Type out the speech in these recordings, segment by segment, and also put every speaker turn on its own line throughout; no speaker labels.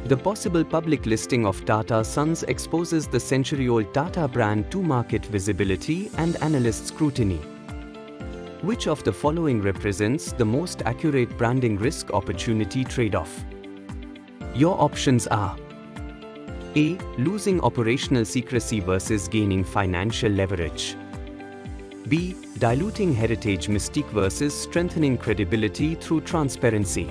The possible public listing of Tata Sons exposes the century-old Tata brand to market visibility and analyst scrutiny. Which of the following represents the most accurate branding risk-opportunity trade-off? Your options are: A. Losing operational secrecy versus gaining financial leverage. B. Diluting heritage mystique versus strengthening credibility through transparency.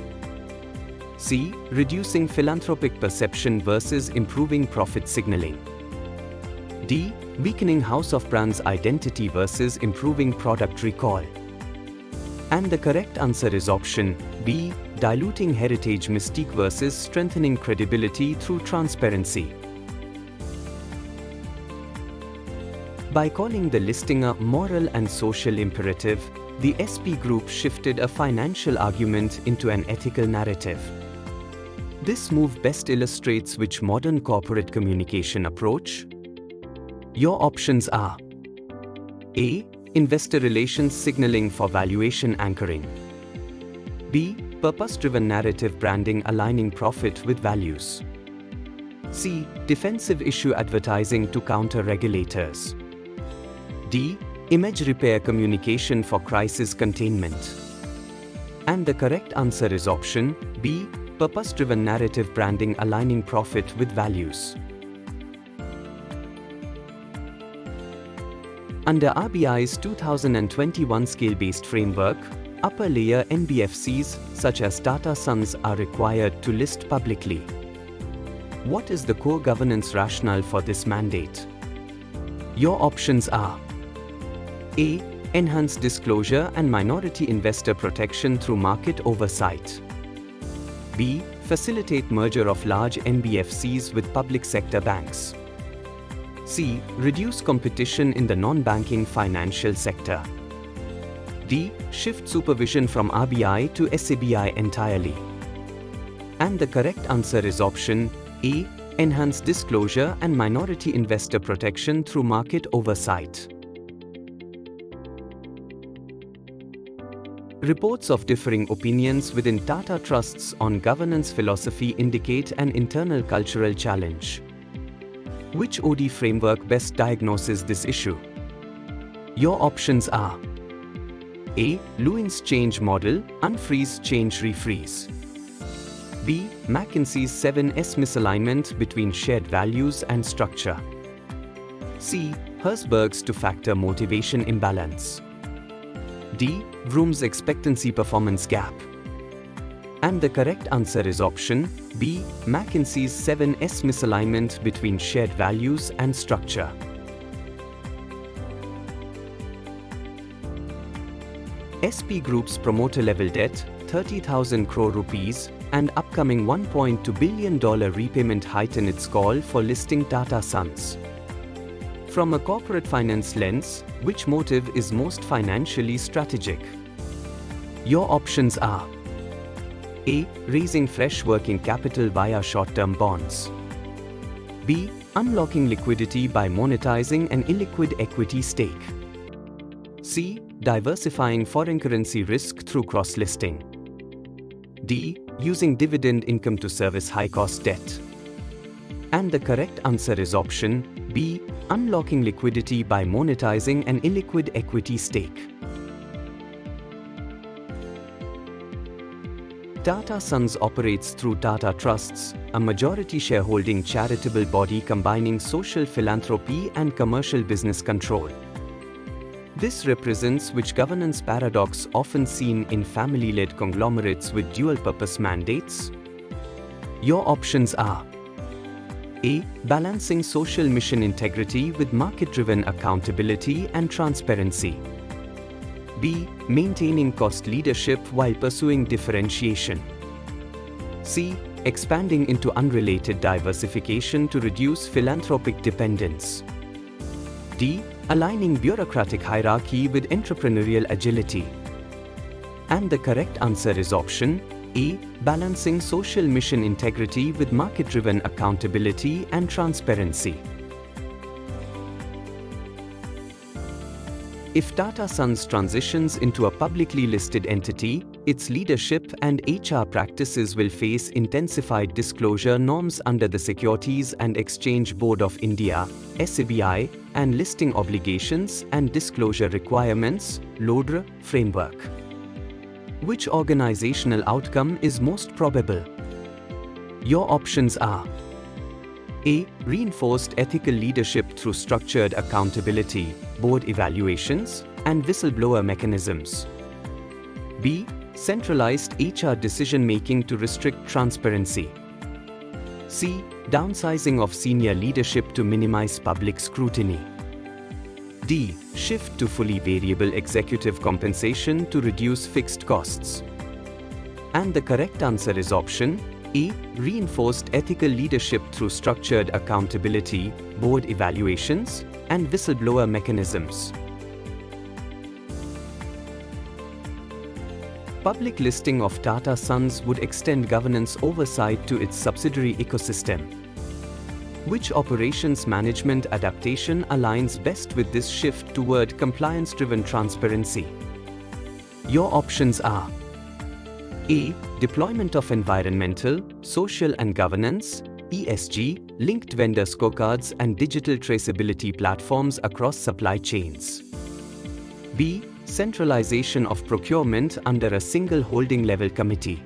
C. Reducing philanthropic perception versus improving profit signaling. D. Weakening House of Brands identity versus improving product recall. And the correct answer is option B. Diluting heritage mystique versus strengthening credibility through transparency. By calling the listing a moral and social imperative, the SP Group shifted a financial argument into an ethical narrative. This move best illustrates which modern corporate communication approach? Your options are: A. Investor relations signaling for valuation anchoring. B. Purpose-driven narrative branding aligning profit with values. C. Defensive issue advertising to counter regulators. D. Image repair communication for crisis containment. And the correct answer is option B. Purpose-driven narrative branding aligning profit with values. Under RBI's 2021 scale-based framework, upper-layer NBFCs such as Tata Sons are required to list publicly. What is the core governance rationale for this mandate? Your options are: A. Enhance disclosure and minority investor protection through market oversight. B. Facilitate merger of large NBFCs with public sector banks. C. Reduce competition in the non-banking financial sector. D. Shift supervision from RBI to SABI entirely. And the correct answer is option A. Enhance disclosure and minority investor protection through market oversight. Reports of differing opinions within Tata Trusts on governance philosophy indicate an internal cultural challenge. Which OD framework best diagnoses this issue? Your options are: A. Lewin's change model, unfreeze, change, refreeze. B. McKinsey's 7S misalignment between shared values and structure. C. Herzberg's two-factor motivation imbalance. D. Vroom's expectancy performance gap. And the correct answer is option B. McKinsey's 7S misalignment between shared values and structure. SP Group's promoter-level debt, 30,000 crore rupees, and upcoming $1.2 billion repayment heighten its call for listing Tata Sons. From a corporate finance lens, which motive is most financially strategic? Your options are: A. Raising fresh working capital via short-term bonds. B. Unlocking liquidity by monetizing an illiquid equity stake. C. Diversifying foreign currency risk through cross-listing. D. Using dividend income to service high-cost debt. And the correct answer is option B. Unlocking liquidity by monetizing an illiquid equity stake. Tata Sons operates through Tata Trusts, a majority shareholding charitable body combining social philanthropy and commercial business control. This represents which governance paradox often seen in family-led conglomerates with dual-purpose mandates? Your options are: A. Balancing social mission integrity with market-driven accountability and transparency. B. Maintaining cost leadership while pursuing differentiation. C. Expanding into unrelated diversification to reduce philanthropic dependence. D. Aligning bureaucratic hierarchy with entrepreneurial agility. And the correct answer is option A. Balancing social mission integrity with market-driven accountability and transparency. If Tata Sons transitions into a publicly listed entity, its leadership and HR practices will face intensified disclosure norms under the Securities and Exchange Board of India (SEBI) and listing obligations and disclosure requirements (LODR) framework. Which organizational outcome is most probable? Your options are: A. Reinforced ethical leadership through structured accountability, board evaluations, and whistleblower mechanisms. B. Centralized HR decision-making to restrict transparency. C. Downsizing of senior leadership to minimize public scrutiny. D. Shift to fully variable executive compensation to reduce fixed costs. And the correct answer is option A. Reinforced ethical leadership through structured accountability, board evaluations, and whistleblower mechanisms. Public listing of Tata Sons would extend governance oversight to its subsidiary ecosystem. Which operations management adaptation aligns best with this shift toward compliance-driven transparency? Your options are: A. Deployment of environmental, social and governance (ESG) linked vendor scorecards and digital traceability platforms across supply chains. B. Centralization of procurement under a single holding level committee.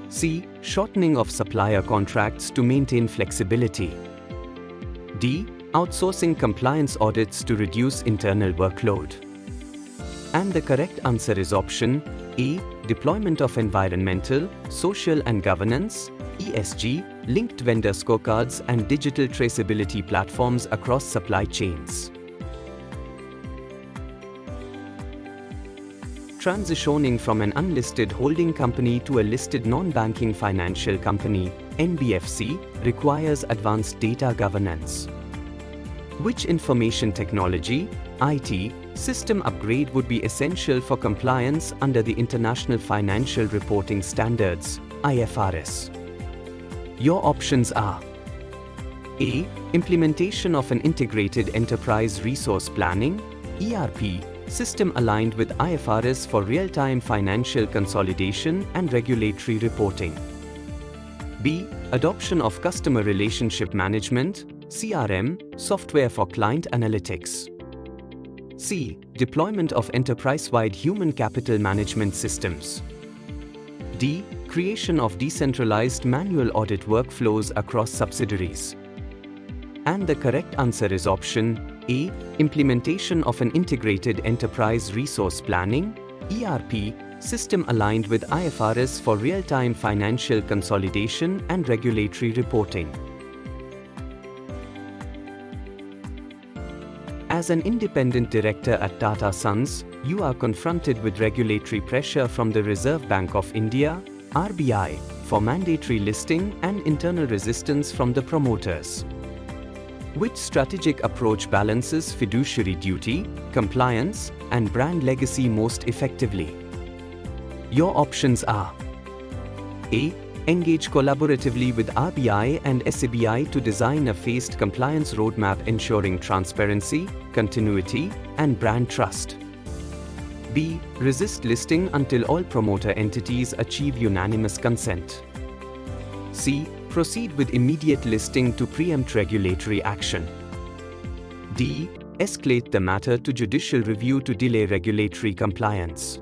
C. Shortening of supplier contracts to maintain flexibility. D. Outsourcing compliance audits to reduce internal workload. And the correct answer is option A. Deployment of environmental, social and governance (ESG) linked vendor scorecards and digital traceability platforms across supply chains. Transitioning from an unlisted holding company to a listed non-banking financial company (NBFC) requires advanced data governance. Which information technology (IT) system upgrade would be essential for compliance under the International Financial Reporting Standards (IFRS)? Your options are: A. Implementation of an integrated enterprise resource planning (ERP) system aligned with IFRS for real-time financial consolidation and regulatory reporting. B. Adoption of customer relationship management (CRM) software for client analytics. C. Deployment of enterprise-wide human capital management systems. D. Creation of decentralized manual audit workflows across subsidiaries. And the correct answer is option A. Implementation of an integrated enterprise resource planning (ERP) system aligned with IFRS for real-time financial consolidation and regulatory reporting. As an independent director at Tata Sons, you are confronted with regulatory pressure from the Reserve Bank of India (RBI) for mandatory listing and internal resistance from the promoters. Which strategic approach balances fiduciary duty, compliance, and brand legacy most effectively? Your options are: A. Engage collaboratively with RBI and SEBI to design a phased compliance roadmap ensuring transparency, continuity, and brand trust. B. Resist listing until all promoter entities achieve unanimous consent. C. Proceed with immediate listing to preempt regulatory action. D. Escalate the matter to judicial review to delay regulatory compliance.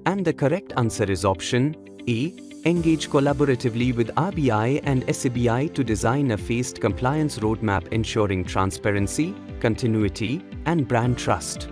And the correct answer is option A. Engage collaboratively with RBI and SEBI to design a phased compliance roadmap ensuring transparency, continuity, and brand trust.